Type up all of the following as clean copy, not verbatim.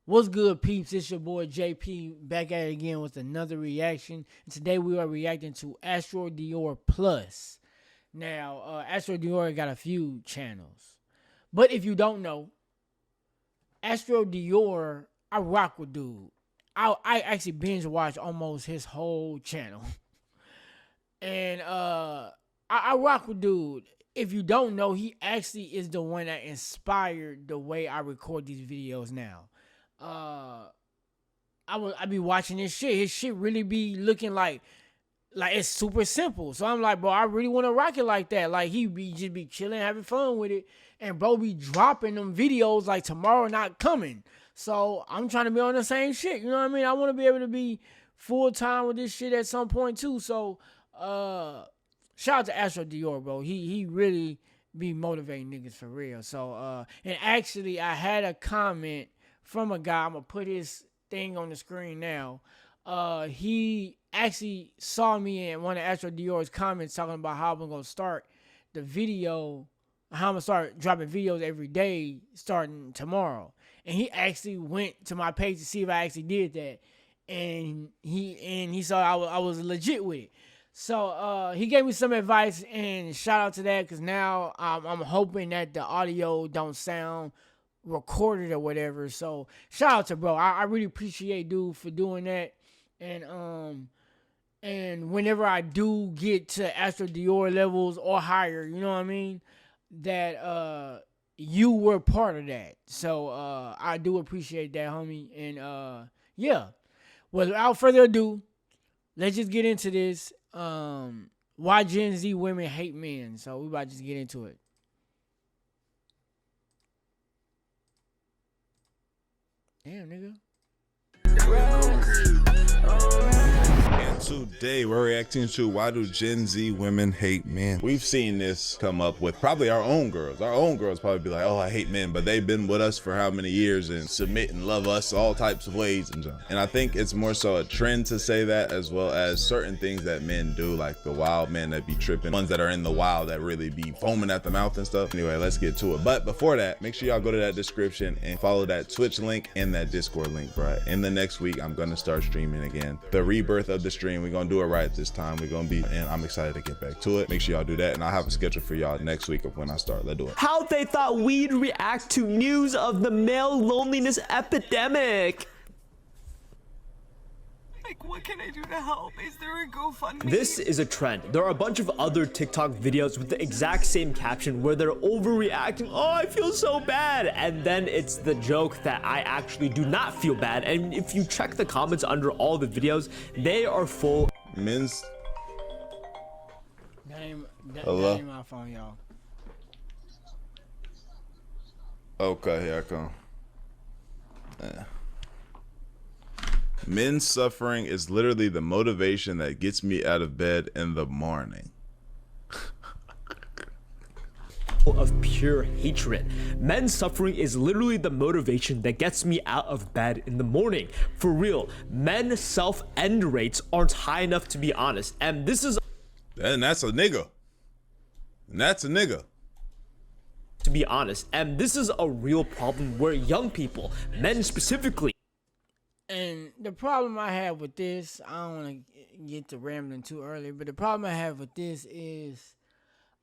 What's good, peeps? It's your boy JP back at it again with another reaction. And today we are reacting to Astro Dior Plus. Now, Astro Dior got a few channels. But if you don't know, Astro Dior, I rock with dude. I actually binge watch almost his whole channel. And I rock with dude. If you don't know, he actually is the one that inspired the way I record these videos now. I be watching this shit. His shit really be looking like it's super simple. So I'm like, bro, I really want to rock it like that. Like he be just be chilling, having fun with it, and bro be dropping them videos like tomorrow not coming. So I'm trying to be on the same shit. You know what I mean? I want to be able to be full time with this shit at some point too. So shout out to Astro Dior, bro. He really be motivating niggas for real. So and actually I had a comment from a guy. I'm gonna put his thing on the screen now. He actually saw me in one of Astro Dior's comments talking about how I'm gonna start the video, how I'm gonna start dropping videos every day starting tomorrow. And he actually went to my page to see if I actually did that, and he saw I was legit with it. So he gave me some advice, and shout out to that, because now I'm hoping that the audio don't sound recorded or whatever. So shout out to bro. I really appreciate dude for doing that. And whenever I do get to Astro Dior levels or higher, you know what I mean, that you were part of that. So I do appreciate that, homie. And yeah. Without further ado, let's just get into this. Why Gen Z women hate men. So we about to just get into it. Damn, nigga. And today we're reacting to why do Gen Z women hate men. We've seen this come up with probably our own girls. Our own girls probably be like, oh, I hate men, but they've been with us for how many years and submit and love us all types of ways. And I think it's more so a trend to say that, as well as certain things that men do, like the wild men that be tripping, ones that are in the wild that really be foaming at the mouth and stuff. Anyway, let's get to it. But before that, make sure y'all go to that description and follow that Twitch link and that Discord link, bro. In the next week, I'm gonna start streaming again. The rebirth of the stream, we're gonna do it right this time. We're gonna be, and I'm excited to get back to it. Make sure y'all do that, and I'll have a schedule for y'all next week of when I start. Let's do it. How they thought we'd react to news of the male loneliness epidemic. Like, what can I do to help? Is there a GoFundMe? This is a trend. There are a bunch of other TikTok videos with the exact same caption where they're overreacting. Oh, I feel so bad. And then it's the joke that I actually do not feel bad. And if you check the comments under all the videos, they are full. Men's. That Hello? ain't my phone, y'all. Okay, here I come. Yeah. Men's suffering is literally the motivation that gets me out of bed in the morning. Of pure hatred. Men's suffering is literally the motivation that gets me out of bed in the morning. For real, men's self-end rates aren't high enough, to be honest. And this is, And that's a nigga. And that's a nigga. to be honest, and this is a real problem where young people, men specifically. And the problem I have with this, I don't want to get to rambling too early, but the problem I have with this is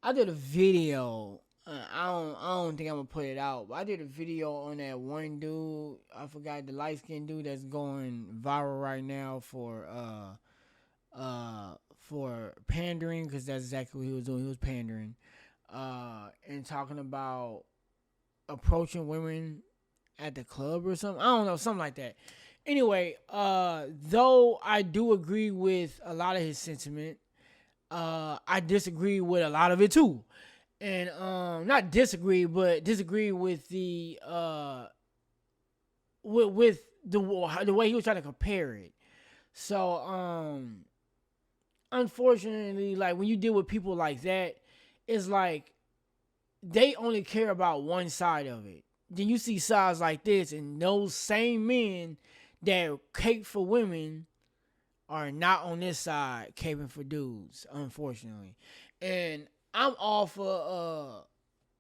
I did a video. I don't think I'm gonna put it out, but I did a video on that one dude. I forgot, the light skinned dude that's going viral right now for pandering, because that's exactly what he was doing. He was pandering, and talking about approaching women at the club or something. I don't know, something like that. Anyway, though I do agree with a lot of his sentiment, I disagree with a lot of it too. And not disagree, but disagree with the with the way he was trying to compare it. So unfortunately, like when you deal with people like that, it's like they only care about one side of it. Then you see sides like this, and those same men that cape for women are not on this side caping for dudes, unfortunately. And I'm all for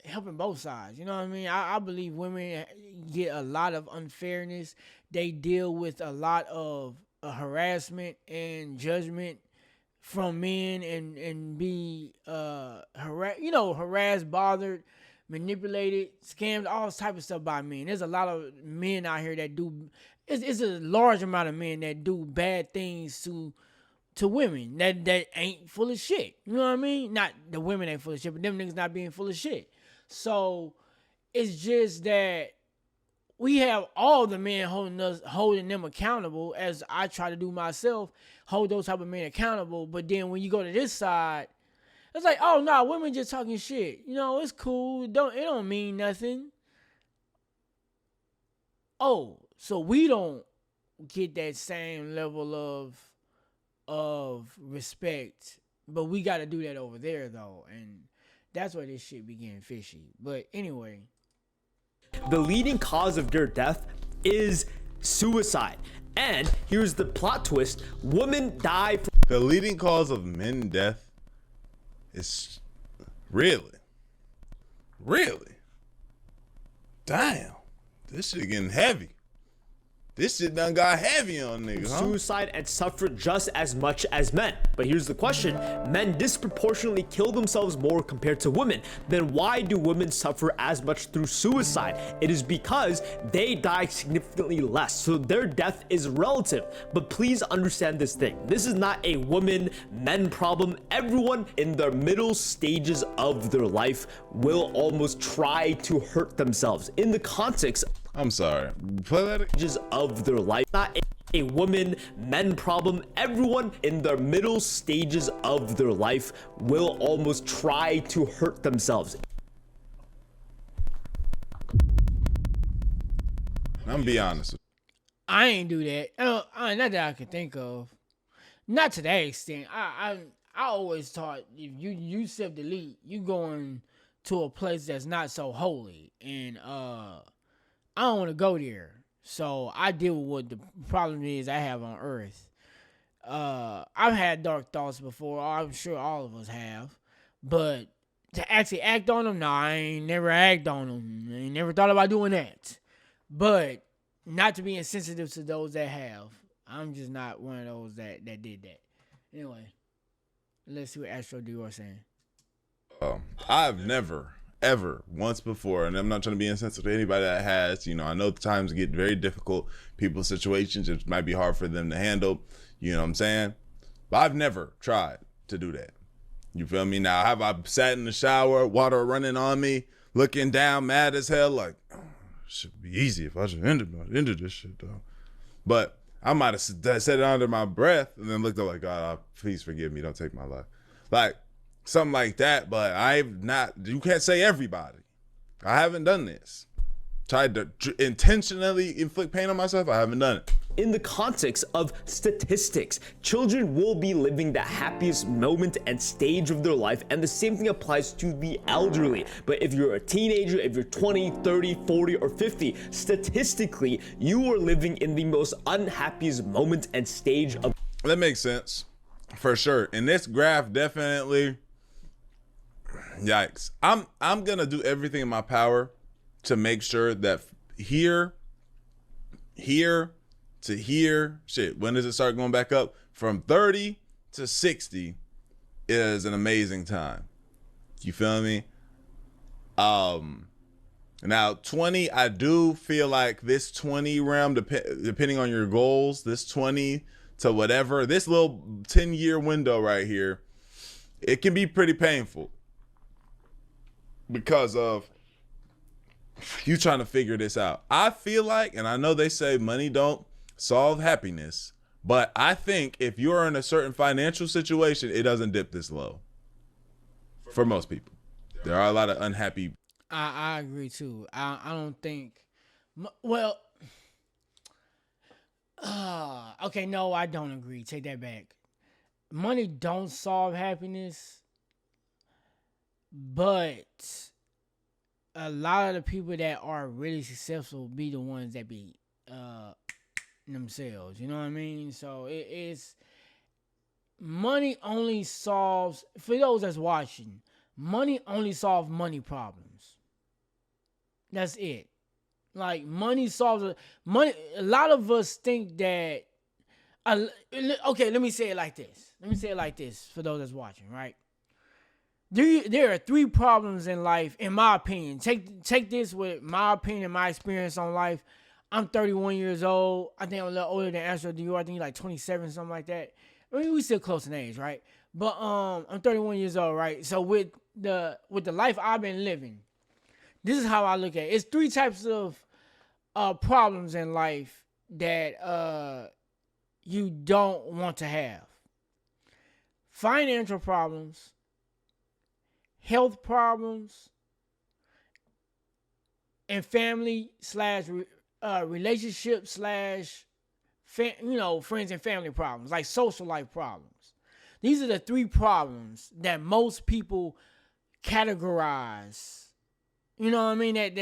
helping both sides. You know what I mean? I believe women get a lot of unfairness. They deal with a lot of harassment and judgment from men, and be harassed, bothered, manipulated, scammed, all type of stuff by men. There's a lot of men out here that do. It's a large amount of men that do bad things to women that ain't full of shit. You know what I mean? Not the women ain't full of shit, but them niggas not being full of shit. So it's just that we have all the men holding them accountable, as I try to do myself, hold those type of men accountable. But then when you go to this side, it's like, oh no, women just talking shit. You know, it's cool. It don't mean nothing. Oh, so we don't get that same level of respect, but we got to do that over there though, and that's where this shit be getting fishy. But anyway, the leading cause of their death is suicide. And here's the plot twist: women die from The leading cause of men death is really. Damn, this shit getting heavy. This shit done got heavy on niggas, huh? suicide and suffer just as much as men. But here's the question: men disproportionately kill themselves more compared to women. Then why do women suffer as much through suicide? It is because they die significantly less, so their death is relative. But please understand this thing: this is not a women-men problem. Everyone in the middle stages of their life will almost try to hurt themselves. In the context I'm sorry. Play that again. stages of their life, not a women-men problem. Everyone in the middle stages of their life will almost try to hurt themselves. I'm gonna be honest. I ain't do that. Not that I can think of. Not to that extent. I always thought if you self-delete, you going to a place that's not so holy, and I don't want to go there. So I deal with what the problem is I have on earth. I've had dark thoughts before. I'm sure all of us have. But to actually act on them, I ain't never act on them. I ain't never thought about doing that. But not to be insensitive to those that have. I'm just not one of those that did that. Anyway, let's see what Astro Dior saying. I've never, ever, once before, and I'm not trying to be insensitive to anybody that has, I know the times get very difficult. People's situations, it might be hard for them to handle, you know what I'm saying? But I've never tried to do that. You feel me? Now, have I sat in the shower, water running on me, looking down, mad as hell, like, oh, should be easy if I just ended this shit, though. But I might have said it under my breath and then looked up like, God, please forgive me, don't take my life. Like, something like that, but you can't say everybody. I haven't done this. Tried to intentionally inflict pain on myself, I haven't done it. In the context of statistics, children will be living the happiest moment and stage of their life, and the same thing applies to the elderly. But if you're a teenager, if you're 20, 30, 40, or 50, statistically, you are living in the most unhappiest moment and stage of. That makes sense, for sure. And this graph definitely, yikes. I'm gonna do everything in my power to make sure that here to here, shit, when does it start going back up? From 30 to 60 is an amazing time. You feel me? Now 20, I do feel like this 20 realm, depending on your goals, this 20 to whatever, this little 10-year window right here, it can be pretty painful because of you trying to figure this out. I feel like, and I know they say money don't solve happiness, but I think if you're in a certain financial situation, it doesn't dip this low for most people. There are a lot of unhappy. I agree too. I don't think. Okay, no, I don't agree. Take that back. Money don't solve happiness, but a lot of the people that are really successful be the ones that be themselves. You know what I mean? So it's money only solves, for those that's watching, money only solves money problems. That's it. Like money solves money. A lot of us think that. Okay, let me say it like this. For those that's watching, right? There are 3 problems in life, in my opinion. Take this with my opinion, my experience on life. I'm 31 years old. I think I'm a little older than Astro Dior. I think he's like 27, something like that. I mean, we still close in age, right? But I'm 31 years old, right? So with the life I've been living, this is how I look at it. It's 3 types of problems in life that you don't want to have. Financial problems, health problems, and family / relationship / friends and family problems, like social life problems. These are the 3 problems that most people categorize. You know what I mean? That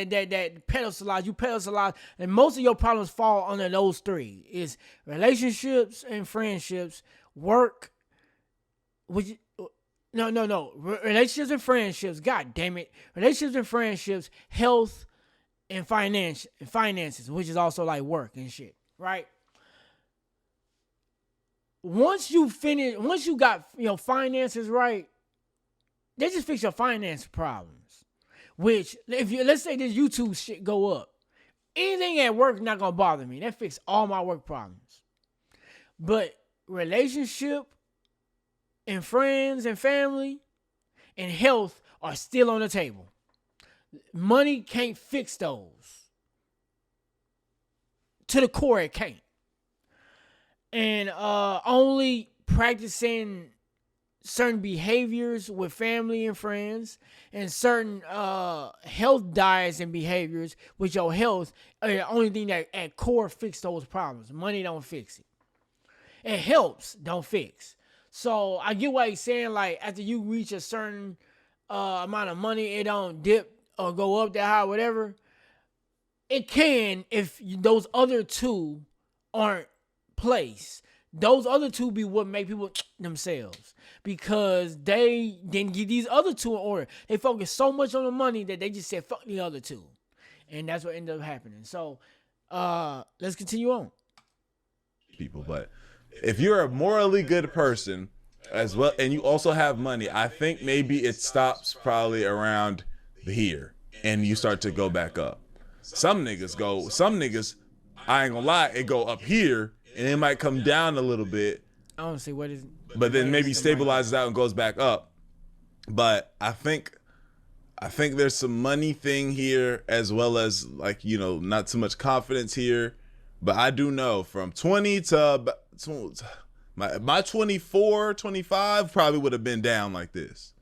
pedestalize, and most of your problems fall under those 3. Is relationships and friendships, work, relationships and friendships. God damn it, relationships and friendships, health, and finances, which is also like work and shit, right? Once you got your finances right, they just fix your finance problems. Which, let's say this YouTube shit go up, anything at work not gonna bother me. That fix all my work problems. But relationship and friends and family and health are still on the table. Money can't fix those. To the core, it can't. And only practicing certain behaviors with family and friends and certain health diets and behaviors with your health are the only thing that at core fix those problems. Money don't fix it. It helps, don't fix. So I get what he's saying. Like after you reach a certain amount of money, it don't dip or go up that high, whatever. It can if those other 2 aren't placed. Those other 2 be what make people themselves, because they didn't get these other 2 in order. They focus so much on the money that they just said fuck the other 2, and that's what ended up happening. So let's continue on. People, but if you're a morally good person as well, and you also have money, I think maybe it stops probably around here, and you start to go back up. Some niggas, I ain't gonna lie, it go up here. And it might come down a little bit. I don't see what is. But then maybe stabilizes out and goes back up. But I think there's some money thing here, as well as not too much confidence here. But I do know from 20 to my 24, 25 probably would have been down like this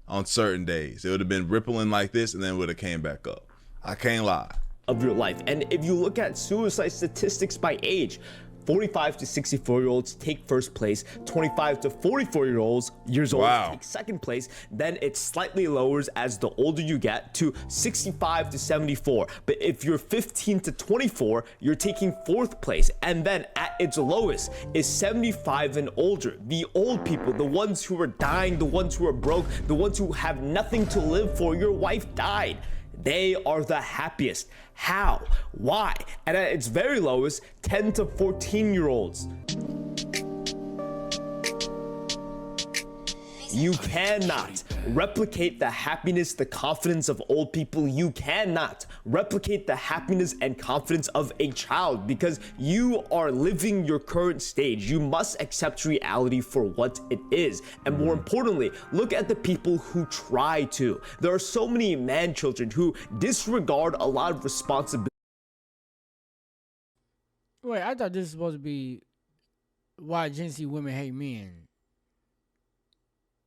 on certain days. It would have been rippling like this, and then would have came back up. I can't lie. Of your life. And if you look at suicide statistics by age, 45 to 64-year-olds take first place, 25 to 44-years old take second place, then it slightly lowers as the older you get to 65 to 74. But if you're 15 to 24, you're taking 4th place, and then at its lowest is 75 and older. The old people, the ones who are dying, the ones who are broke, the ones who have nothing to live for. Your wife died. They are the happiest. How? Why? And at its very lowest, 10 to 14-year-olds. You cannot replicate the happiness, the confidence of old people. You cannot replicate the happiness and confidence of a child, because you are living your current stage. You must accept reality for what it is. And more importantly, look at the people who try to. There are so many man children who disregard a lot of responsibility. Wait, I thought this was supposed to be why Gen Z women hate men.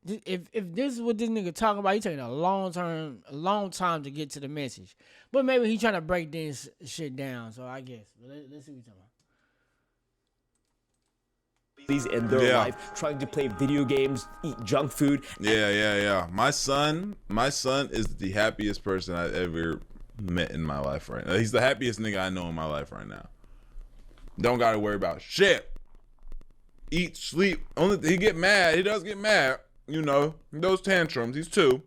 If this is what this nigga talking about, he taking a long time to get to the message. But maybe he trying to break this shit down. So I guess let's see what he's talking about. In their life, trying to play video games, eat junk food. Yeah. My son is the happiest person I've ever met in my life right now. He's the happiest nigga I know in my life right now. Don't gotta worry about shit. Eat, sleep. He get mad. He does get mad. Those tantrums. He's 2.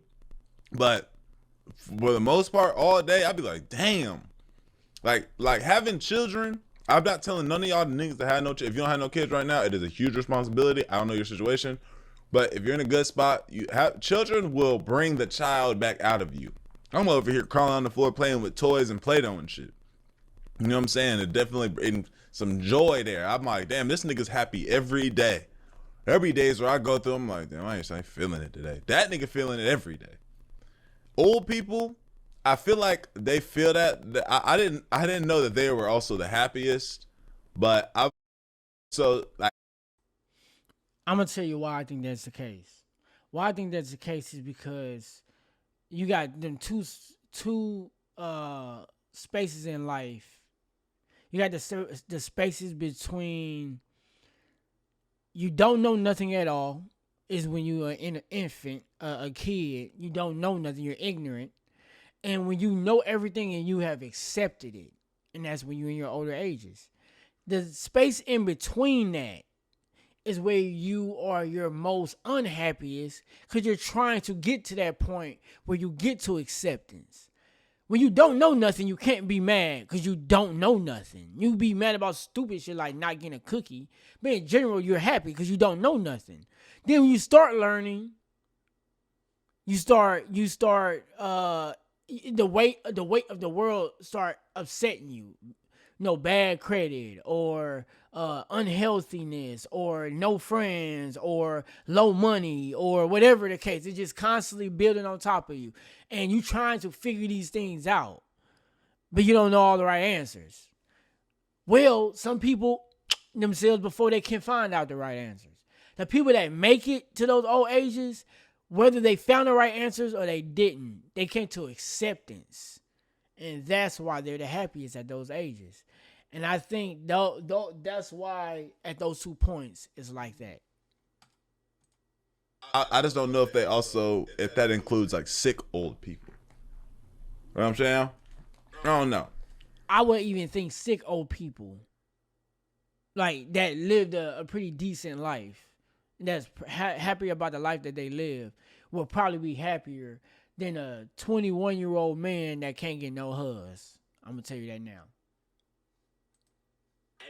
But for the most part, all day, I'd be like, damn. Like having children, I'm not telling none of y'all the niggas that have no, if you don't have no kids right now, it is a huge responsibility. I don't know your situation, but if you're in a good spot, you have children will bring the child back out of you. I'm over here crawling on the floor playing with toys and Play-Doh and shit. You know what I'm saying? It definitely brings some joy there. I'm like, damn, this nigga's happy every day. Every days where I go through, I'm like, damn, I ain't feeling it today. That nigga feeling it every day. Old people, I feel like they feel that. I didn't know that they were also the happiest, but I'm gonna tell you why I think that's the case. Why I think that's the case is because you got them two spaces in life. You got the spaces between you don't know nothing at all, is when you are an infant, a kid. You don't know nothing. You're ignorant. And when you know everything and you have accepted it, and that's when you're in your older ages. The space in between that is where you are your most unhappiest because you're trying to get to that point where you get to acceptance. When you don't know nothing, you can't be mad because you don't know nothing. You be mad about stupid shit like not getting a cookie. But in general, you're happy because you don't know nothing. Then when you start learning, the weight of the world start upsetting you. No bad credit or unhealthiness or no friends or low money or whatever the case. It's just constantly building on top of you. And you trying to figure these things out. But you don't know all the right answers. Well, some people themselves before they can find out the right answers. The people that make it to those old ages, whether they found the right answers or they didn't, they came to acceptance. And that's why they're the happiest at those ages. And I think that's why at those 2 points it's like that. I just don't know if that includes like sick old people. You know what I'm saying? I don't know. I would even think sick old people like that lived a pretty decent life, that's happy about the life that they live, will probably be happier than a 21-year-old man that can't get no hugs. I'm gonna tell you that now.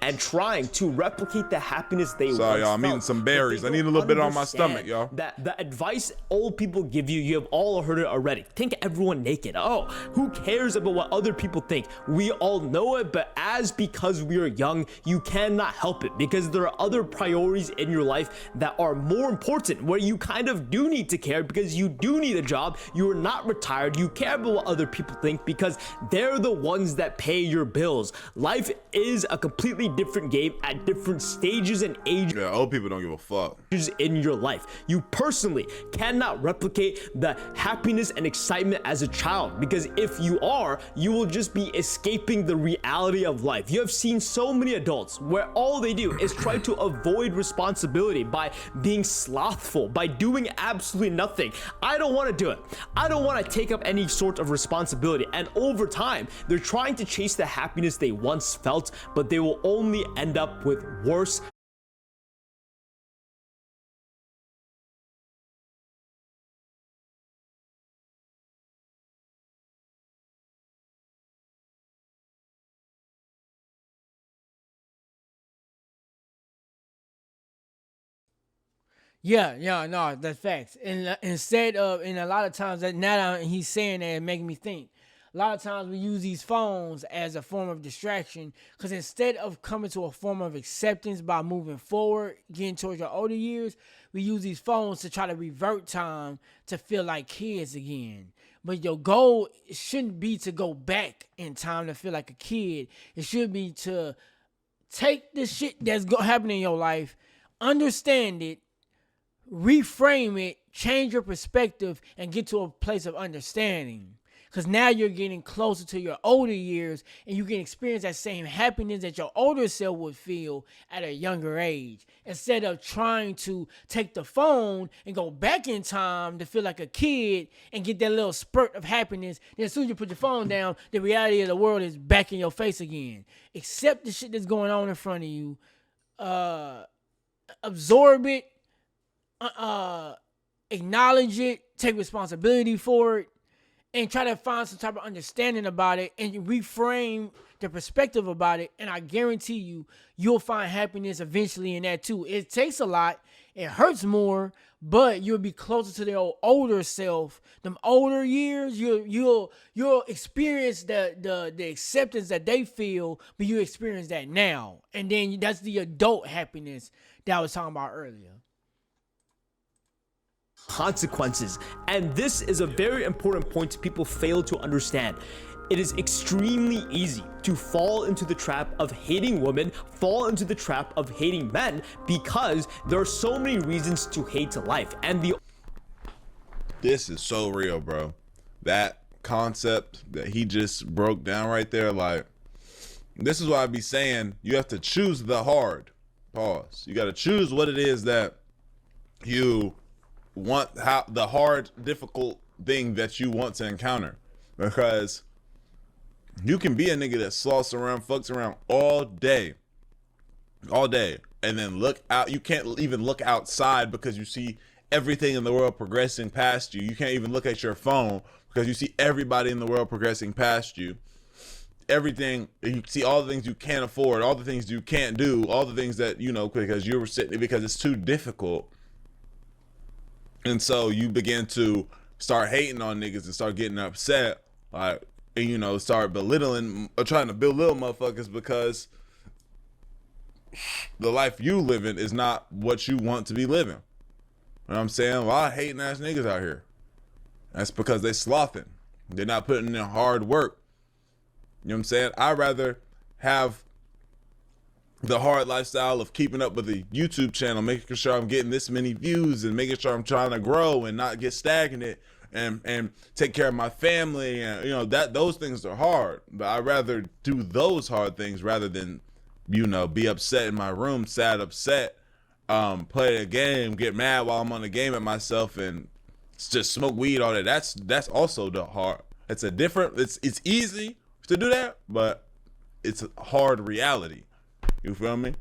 And trying to replicate the happiness they once Sorry, y'all, I'm felt. eating some berries. I need a little bit on my stomach, y'all. That the advice old people give you, you have all heard it already. Think everyone naked. Oh, who cares about what other people think? We all know it, but because we are young, you cannot help it because there are other priorities in your life that are more important, where you kind of do need to care because you do need a job. You are not retired. You care about what other people think because they're the ones that pay your bills. Life is a completely different game at different stages and ages. Yeah, old people don't give a fuck. In your life, you personally cannot replicate the happiness and excitement as a child, because if you are, you will just be escaping the reality of life. You have seen so many adults where all they do is try to avoid responsibility by being slothful, by doing absolutely nothing. I don't want to do it. I don't want to take up any sort of responsibility, and over time they're trying to chase the happiness they once felt, but they will only end up with worse. Yeah, no, that's facts. And and a lot of times that now that he's saying that, it making me think. A lot of times we use these phones as a form of distraction because instead of coming to a form of acceptance by moving forward, getting towards your older years, we use these phones to try to revert time to feel like kids again. But your goal shouldn't be to go back in time to feel like a kid. It should be to take the shit that's happening in your life, understand it, reframe it, change your perspective, and get to a place of understanding. Because now you're getting closer to your older years and you can experience that same happiness that your older self would feel at a younger age. Instead of trying to take the phone and go back in time to feel like a kid and get that little spurt of happiness, then as soon as you put your phone down, the reality of the world is back in your face again. Accept the shit that's going on in front of you. Absorb it. Acknowledge it. Take responsibility for it. and try to find some type of understanding about it and reframe the perspective about it. And I guarantee you, you'll find happiness eventually in that too. It takes a lot. It hurts more, but you'll be closer to the older self. Them older years, you'll experience the acceptance that they feel, but you experience that now. And then that's the adult happiness that I was talking about earlier. Consequences. And this is a very important point people fail to understand. It is extremely easy to fall into the trap of hating women, fall into the trap of hating men, because there are so many reasons to hate life. And this is so real, bro. That concept that he just broke down right there, like, this is why I be saying you have to choose the hard. Pause. You got to choose what it is that you want, how the hard, difficult thing that you want to encounter, because you can be a nigga that sloths around, fucks around all day, and then look out. You can't even look outside because you see everything in the world progressing past you. You can't even look at your phone because you see everybody in the world progressing past you. Everything, you see all the things you can't afford, all the things you can't do, all the things that, you know, because you were sitting, because it's too difficult. And so you begin to start hating on niggas and start getting upset, like, and, you know, start belittling or trying to belittle motherfuckers because the life you living is not what you want to be living. You know what I'm saying? A lot of hating ass niggas out here. That's because they slothing. They're not putting in hard work. You know what I'm saying? I'd rather have the hard lifestyle of keeping up with the YouTube channel, making sure I'm getting this many views and making sure I'm trying to grow and not get stagnant and take care of my family. And, you know, that those things are hard, but I'd rather do those hard things rather than, you know, be upset in my room, sad, upset, play a game, get mad while I'm on the game at myself and just smoke weed, all that. That's also the hard. It's a different, it's easy to do that, but it's a hard reality. You feel me?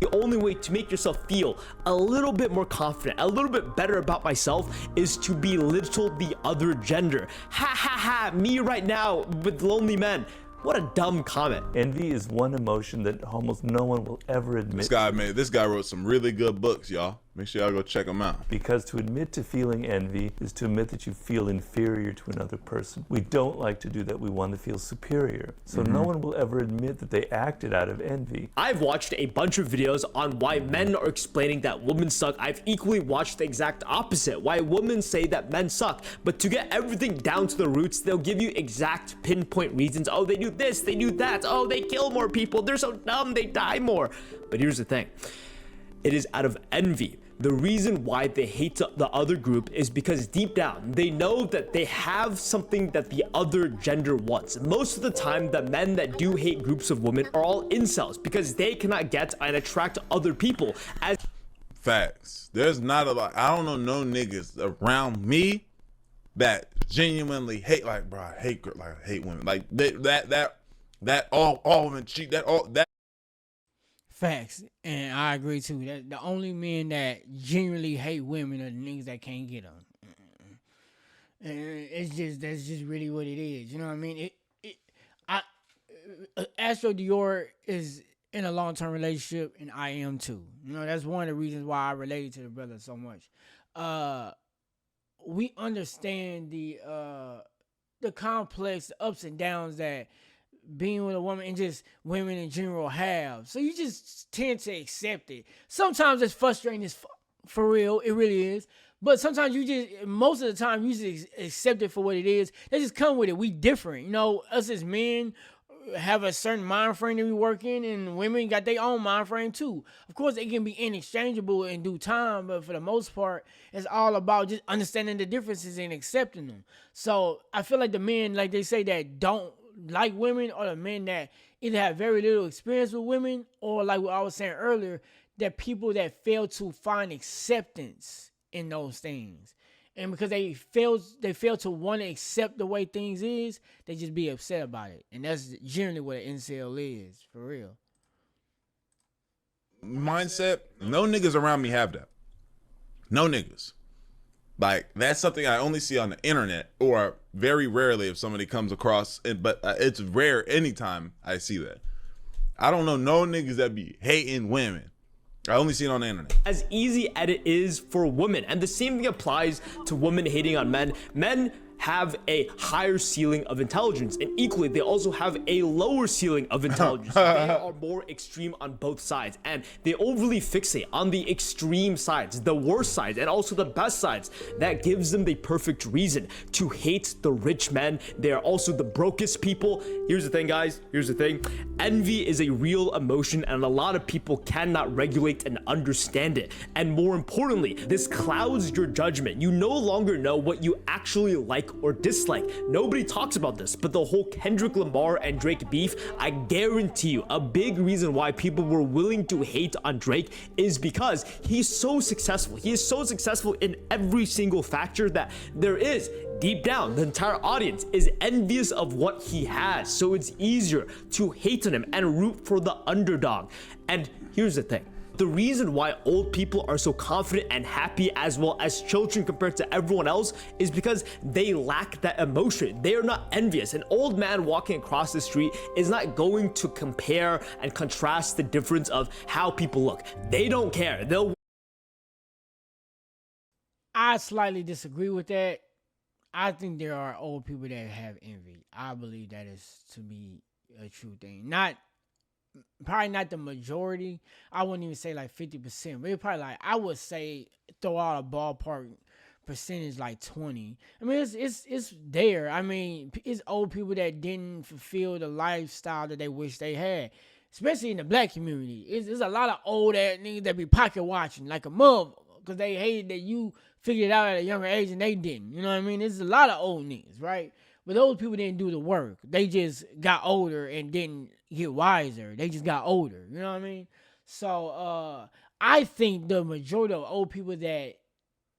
The only way to make yourself feel a little bit more confident, a little bit better about myself, is to belittle the other gender. Ha ha ha, me right now with lonely men. What a dumb comment. Envy is one emotion that almost no one will ever admit. This guy wrote some really good books, y'all. Make sure y'all go check them out. Because to admit to feeling envy is to admit that you feel inferior to another person. We don't like to do that. We want to feel superior. So no one will ever admit that they acted out of envy. I've watched a bunch of videos on why men are explaining that women suck. I've equally watched the exact opposite, why women say that men suck. But to get everything down to the roots, they'll give you exact pinpoint reasons. Oh, they do this, they do that. Oh, they kill more people. They're so dumb, they die more. But here's the thing. It is out of envy. The reason why they hate the other group is because deep down, they know that they have something that the other gender wants. Most of the time, the men that do hate groups of women are all incels because they cannot get and attract other people. Facts. There's not a lot. I don't know no niggas around me that genuinely hate, like, bro, I hate women. Like that all women cheat. That. Facts, and I agree too. That the only men that genuinely hate women are the niggas that can't get them. And that's just really what it is. You know what I mean? Astro Dior is in a long-term relationship, and I am too. You know, that's one of the reasons why I related to the brother so much. We understand the complex ups and downs that being with a woman and just women in general have. So you just tend to accept it. Sometimes it's frustrating as for real. It really is. But sometimes most of the time, you just accept it for what it is. They just come with it. We different. You know, us as men have a certain mind frame that we work in, and women got their own mind frame too. Of course, it can be interchangeable in due time, but for the most part, it's all about just understanding the differences and accepting them. So I feel like the men, like they say, that don't like women, or the men that either have very little experience with women, or like what I was saying earlier, that people that fail to find acceptance in those things. And because they fail to want to accept the way things is, they just be upset about it. And that's generally what an incel is, for real. Mindset, no niggas around me have that. No niggas. Like, that's something I only see on the internet, or very rarely if somebody comes across it, but it's rare anytime I see that. I don't know no niggas that be hating women. I only see it on the internet. As easy as it is for women, and the same thing applies to women hating on men. Men have a higher ceiling of intelligence, and equally they also have a lower ceiling of intelligence. They are more extreme on both sides, and they overly fixate on the extreme sides, the worst sides, and also the best sides. That gives them the perfect reason to hate the rich men. They are also the brokest people. Here's the thing, guys, here's the thing. Envy is a real emotion, and a lot of people cannot regulate and understand it. And more importantly, this clouds your judgment. You no longer know what you actually like or dislike. Nobody talks about this, but the whole Kendrick Lamar and Drake beef, I guarantee you, a big reason why people were willing to hate on Drake is because he's so successful. He is so successful in every single factor that there is. Deep down, the entire audience is envious of what he has, so it's easier to hate on him and root for the underdog. And here's the thing. The reason why old people are so confident and happy as well as children compared to everyone else is because they lack that emotion. They are not envious. An old man walking across the street is not going to compare and contrast the difference of how people look. They don't care. I slightly disagree with that. I think there are old people that have envy. I believe that is to be a true thing. Probably not the majority. I wouldn't even say like 50%. But it's probably like, I would say, throw out a ballpark percentage like 20. I mean, it's there. I mean, it's old people that didn't fulfill the lifestyle that they wish they had, especially in the black community. It's a lot of old ass niggas that be pocket watching like a mother because they hated that you figured it out at a younger age and they didn't. You know what I mean? There's a lot of old niggas, right? But those people didn't do the work. They just got older and didn't get wiser. They just got older. You know what I mean? So I think the majority of old people that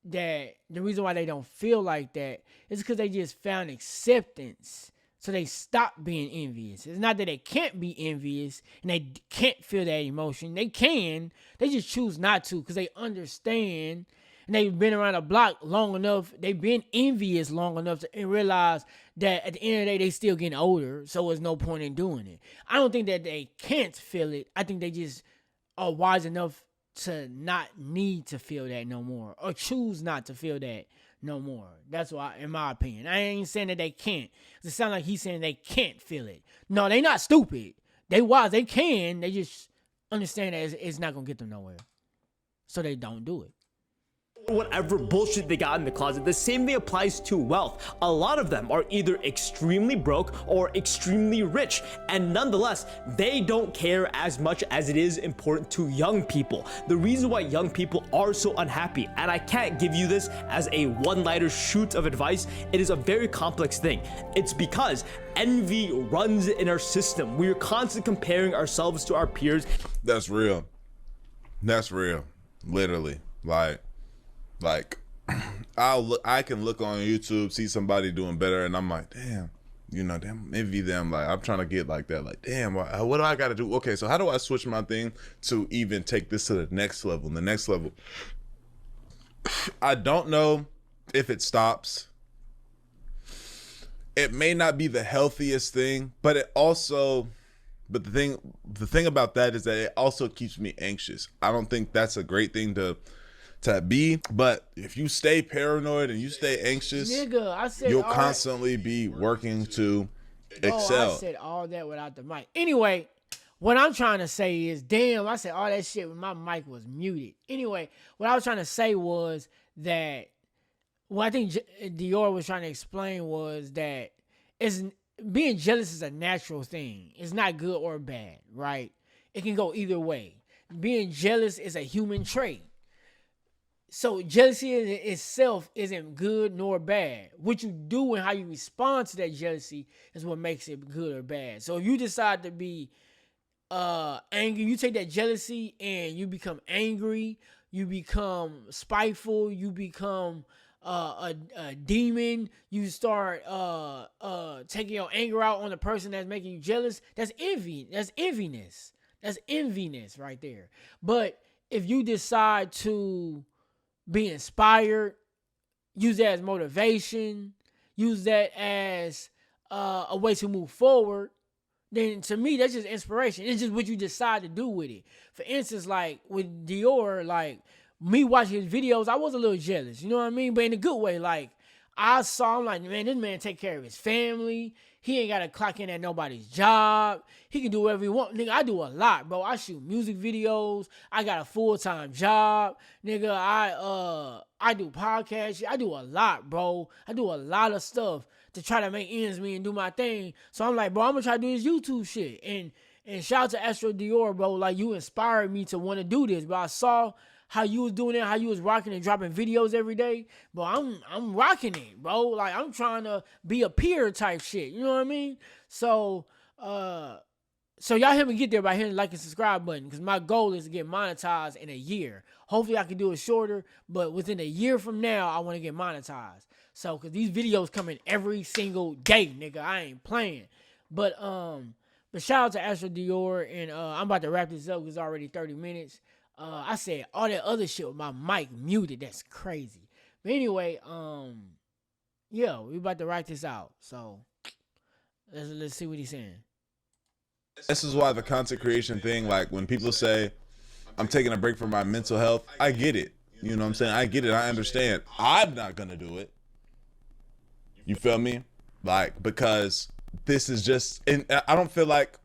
the reason why they don't feel like that is because they just found acceptance. So they stopped being envious. It's not that they can't be envious and they can't feel that emotion. They can. They just choose not to because they understand. And they've been around the block long enough. They've been envious long enough to realize that at the end of the day, they still getting older. So there's no point in doing it. I don't think that they can't feel it. I think they just are wise enough to not need to feel that no more. Or choose not to feel that no more. That's why, in my opinion. I ain't saying that they can't. It sounds like he's saying they can't feel it. No, they not stupid. They wise. They can. They just understand that it's not going to get them nowhere. So they don't do it. Whatever bullshit they got in the closet. The same thing applies to wealth. A lot of them are either extremely broke or extremely rich, and nonetheless, they don't care as much as it is important to young people. The reason why young people are so unhappy, and I can't give you this as a one-liner shoot of advice, it is a very complex thing. It's because envy runs in our system. We're constantly comparing ourselves to our peers. That's real. That's real. Literally. Like, I can look on YouTube, see somebody doing better, and I'm like, damn, envy them. Like, I'm trying to get like that. Like, damn, what do I got to do? Okay, so how do I switch my thing to even take this to the next level? The next level, I don't know if it stops. It may not be the healthiest thing, but the thing about that is that it also keeps me anxious. I don't think that's a great thing to be, but if you stay paranoid and you stay anxious, you'll constantly be working to excel. I said all that without the mic. Anyway, what I'm trying to say is, damn, I said all that shit when my mic was muted. Anyway, what I was trying to say was that what I think Dior was trying to explain was that being jealous is a natural thing. It's not good or bad, right? It can go either way. Being jealous is a human trait. So jealousy in itself isn't good nor bad. What you do and how you respond to that jealousy is what makes it good or bad. So if you decide to be angry, you take that jealousy and you become angry, you become spiteful, you become a demon, you start taking your anger out on the person that's making you jealous. That's envy. That's enviness. That's enviness right there. But if you decide to be inspired, use that as motivation, use that as a way to move forward, then to me that's just inspiration. It's just what you decide to do with it. For instance, like with Dior, like me watching his videos, I was a little jealous. You know what I mean? But in a good way. Like I saw him like, man, this man take care of his family. He ain't got to clock in at nobody's job. He can do whatever he want. Nigga, I do a lot, bro. I shoot music videos. I got a full-time job. Nigga, I do podcasts. I do a lot, bro. I do a lot of stuff to try to make ends meet and do my thing. So I'm like, bro, I'm going to try to do this YouTube shit. And shout out to Astro Dior, bro. Like, you inspired me to want to do this, bro. I saw how you was doing it, how you was rocking and dropping videos every day. Bro, I'm rocking it, bro. Like, I'm trying to be a peer type shit. You know what I mean? So y'all help me get there by hitting the like and subscribe button, because my goal is to get monetized in a year. Hopefully I can do it shorter, but within a year from now, I want to get monetized. So, because these videos coming every single day, nigga. I ain't playing. But shout out to Astro Dior, and I'm about to wrap this up because it's already 30 minutes. I said all that other shit with my mic muted. That's crazy. But anyway, yeah, we about to write this out. So, let's see what he's saying. This is why the content creation thing, like when people say, I'm taking a break from my mental health, I get it. You know what I'm saying? I get it. I understand. I'm not going to do it. You feel me? Like, because this is just, and I don't feel like,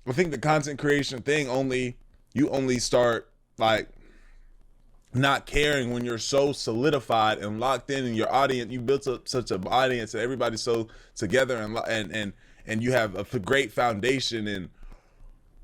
I think the content creation thing you only start like not caring when you're so solidified and locked in your audience. You built up such an audience and everybody's so together and you have a great foundation, and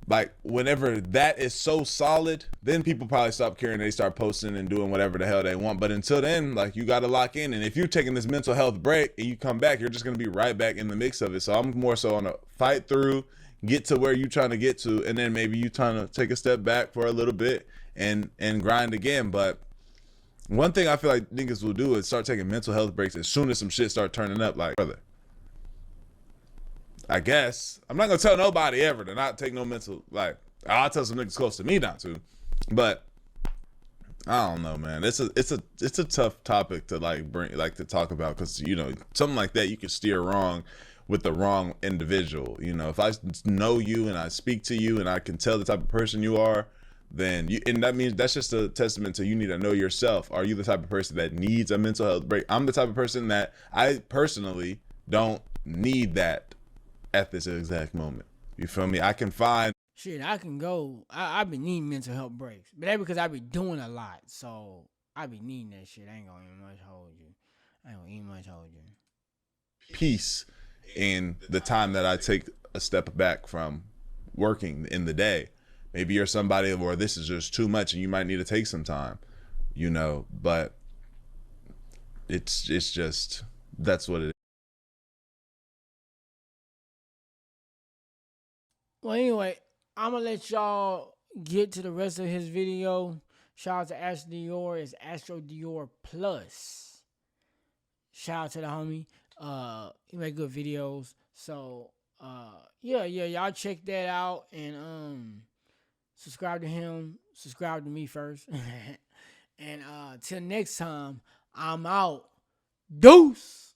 like whenever that is so solid, then people probably stop caring. They start posting and doing whatever the hell they want. But until then, like, you got to lock in. And if you're taking this mental health break and you come back, you're just going to be right back in the mix of it. So I'm more so on a fight through, get to where you're trying to get to, and then maybe you trying to take a step back for a little bit and grind again. But one thing I feel like niggas will do is start taking mental health breaks as soon as some shit start turning up. Like, brother, I guess I'm not gonna tell nobody ever to not take no mental, like, I'll tell some niggas close to me not to, but I don't know, man. It's a tough topic to to talk about, because, you know, something like that you can steer wrong with the wrong individual. You know, if I know you and I speak to you and I can tell the type of person you are, then and that means that's just a testament to you need to know yourself. Are you the type of person that needs a mental health break? I'm the type of person that I personally don't need that at this exact moment. You feel me? I can find shit. I can go. I've been needing mental health breaks, but that's because I be doing a lot. So I be needing that shit. I ain't gonna even much hold you. peace in the time that I take a step back from working in the day. Maybe you're somebody where this is just too much and you might need to take some time, you know, but it's just, that's what it is. Well, anyway, I'm going to let y'all get to the rest of his video. Shout out to Astro Dior. It's Astro Dior Plus. Shout out to the homie. He make good videos. So, yeah, y'all check that out and subscribe to him. Subscribe to me first. And till next time, I'm out. Deuce.